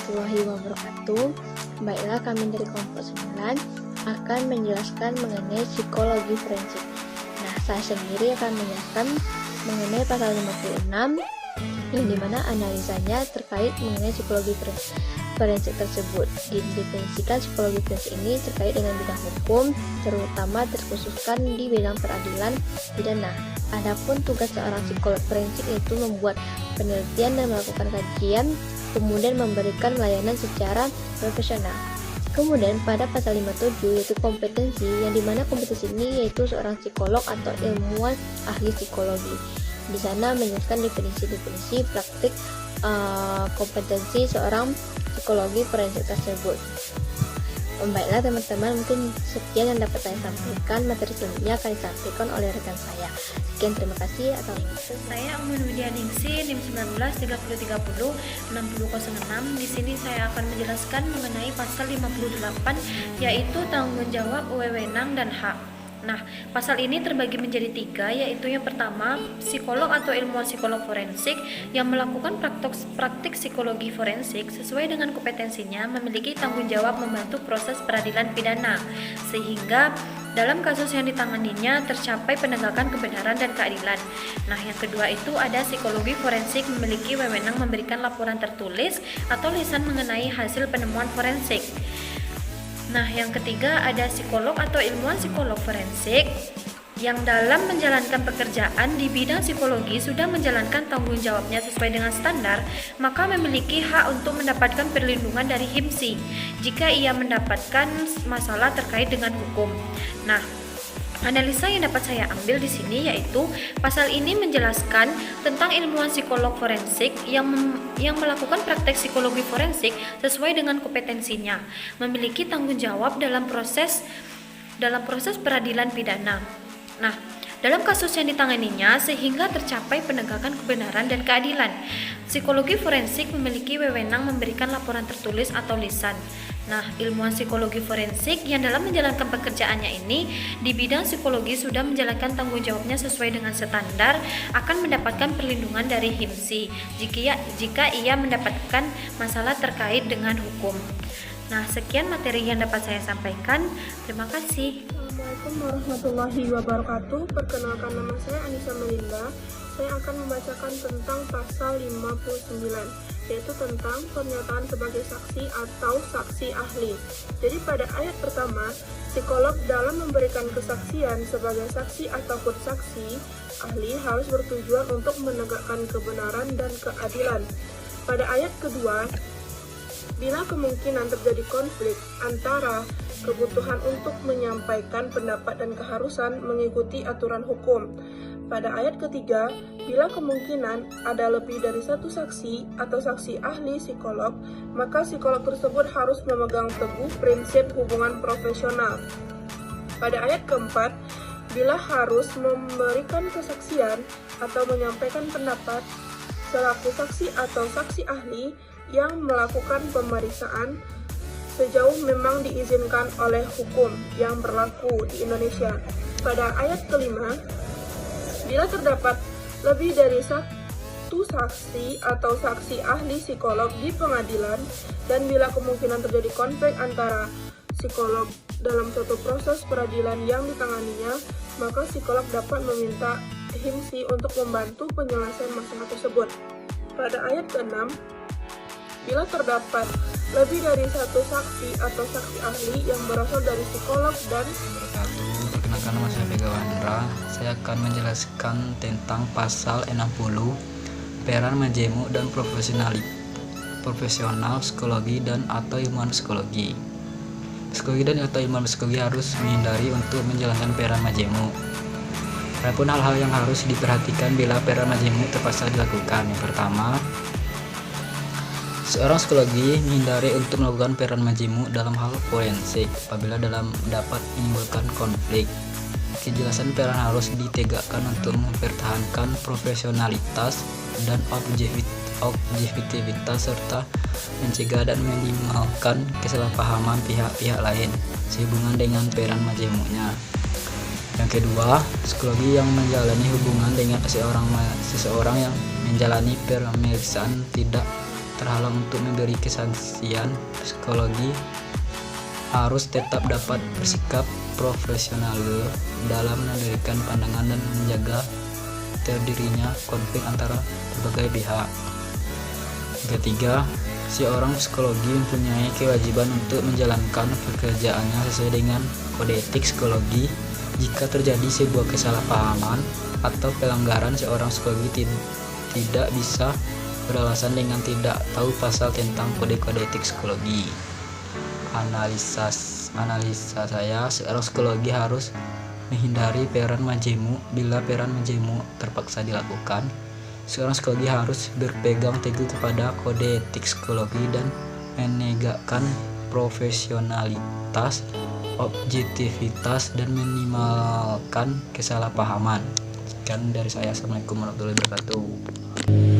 warahmatullahi wabarakatuh. Baiklah, kami dari kelompok 9 akan menjelaskan mengenai psikologi forensik. Nah, saya sendiri akan menjelaskan mengenai pasal 56 yang dimana analisanya terkait mengenai psikologi forensik tersebut. Didefinisikan psikologi forensik ini terkait dengan bidang hukum, terutama terkhususkan di bidang peradilan pidana. Adapun tugas seorang psikolog forensik itu membuat penelitian dan melakukan kajian, kemudian memberikan layanan secara profesional. Kemudian pada pasal 57 yaitu kompetensi, yang dimana kompetensi ini yaitu seorang psikolog atau ilmuwan ahli psikologi. Di sana menjelaskan definisi-definisi praktik kompetensi seorang psikologi forensik tersebut. Baiklah teman-teman, mungkin sekian yang dapat saya sampaikan. Materi selanjutnya akan disampaikan oleh rekan saya. Sekian, terima kasih atas waktu. Saya Umun Widianingsi, NIM 19 30 30 6006. Di sini saya akan menjelaskan mengenai pasal 58 yaitu tanggung jawab, wewenang dan hak. Nah, pasal ini terbagi menjadi 3, yaitu yang pertama, psikolog atau ilmuwan psikolog forensik yang melakukan praktik psikologi forensik sesuai dengan kompetensinya memiliki tanggung jawab membantu proses peradilan pidana, sehingga dalam kasus yang ditanganinya tercapai penegakan kebenaran dan keadilan. Nah, yang kedua itu ada psikologi forensik memiliki wewenang memberikan laporan tertulis atau lisan mengenai hasil penemuan forensik. Nah, yang ketiga ada psikolog atau ilmuwan psikolog forensik yang dalam menjalankan pekerjaan di bidang psikologi sudah menjalankan tanggung jawabnya sesuai dengan standar, maka memiliki hak untuk mendapatkan perlindungan dari HIMSI jika ia mendapatkan masalah terkait dengan hukum. Nah, analisa yang dapat saya ambil di sini yaitu pasal ini menjelaskan tentang ilmuwan psikolog forensik yang melakukan praktek psikologi forensik sesuai dengan kompetensinya, memiliki tanggung jawab dalam proses peradilan pidana. Nah, dalam kasus yang ditanganinya sehingga tercapai penegakan kebenaran dan keadilan. Psikologi forensik memiliki wewenang memberikan laporan tertulis atau lisan. Nah, ilmuwan psikologi forensik yang dalam menjalankan pekerjaannya ini di bidang psikologi sudah menjalankan tanggung jawabnya sesuai dengan standar akan mendapatkan perlindungan dari HIMSI jika ia mendapatkan masalah terkait dengan hukum. Nah, sekian materi yang dapat saya sampaikan. Terima kasih. Assalamualaikum warahmatullahi wabarakatuh. Perkenalkan, nama saya Anissa Melinda. Saya akan membacakan tentang pasal 59, yaitu tentang pernyataan sebagai saksi atau saksi ahli. Jadi pada ayat pertama, psikolog dalam memberikan kesaksian sebagai saksi ataupun saksi ahli harus bertujuan untuk menegakkan kebenaran dan keadilan. Pada ayat kedua, bila kemungkinan terjadi konflik antara kebutuhan untuk menyampaikan pendapat dan keharusan mengikuti aturan hukum. Pada ayat ketiga, bila kemungkinan ada lebih dari satu saksi atau saksi ahli psikolog, maka psikolog tersebut harus memegang teguh prinsip hubungan profesional. Pada ayat keempat, bila harus memberikan kesaksian atau menyampaikan pendapat selaku saksi atau saksi ahli yang melakukan pemeriksaan sejauh memang diizinkan oleh hukum yang berlaku di Indonesia. Pada ayat kelima, bila terdapat lebih dari satu saksi atau saksi ahli psikolog di pengadilan dan bila kemungkinan terjadi konflik antara psikolog dalam suatu proses peradilan yang ditanganinya, maka psikolog dapat meminta HIMSI untuk membantu penyelesaian masalah tersebut. Pada ayat ke-6, bila terdapat lebih dari satu saksi atau saksi ahli yang berasal dari psikolog dan Perkenalkan, nama saya Bega Wandra. Saya akan menjelaskan tentang pasal 60 peran majemuk dan profesional psikologi dan atau ilmuwan psikologi. Psikologi dan atau ilmuwan psikologi harus menghindari untuk menjalankan peran majemuk. Adapun hal-hal yang harus diperhatikan bila peran majemuk terpaksa dilakukan. Yang pertama, seorang psikologi menghindari untuk melakukan peran majemuk dalam hal forensik apabila dapat menimbulkan konflik. Kejelasan peran harus ditegakkan untuk mempertahankan profesionalitas dan objektivitas serta mencegah dan meminimalkan kesalahpahaman pihak-pihak lain sehubungan dengan peran majemuknya. Yang kedua, psikologi yang menjalani hubungan dengan seseorang yang menjalani pemeriksaan tidak terhalang untuk memberi kesaksian psikologi harus tetap dapat bersikap profesional dalam memberikan pandangan dan menjaga terdirinya konflik antara berbagai pihak. Ketiga, seorang psikologi mempunyai kewajiban untuk menjalankan pekerjaannya sesuai dengan kode etik psikologi. Jika terjadi sebuah kesalahpahaman atau pelanggaran, seorang psikologi tidak bisa beralasan dengan tidak tahu pasal tentang kode-kode etik psikologi. Analisa saya, seorang psikologi harus menghindari peran majemuk. Bila peran majemuk terpaksa dilakukan, seorang psikologi harus berpegang teguh kepada kode etik psikologi dan menegakkan profesionalitas, objektivitas, dan minimalkan kesalahpahaman. Sekian dari saya. Assalamualaikum warahmatullahi wabarakatuh.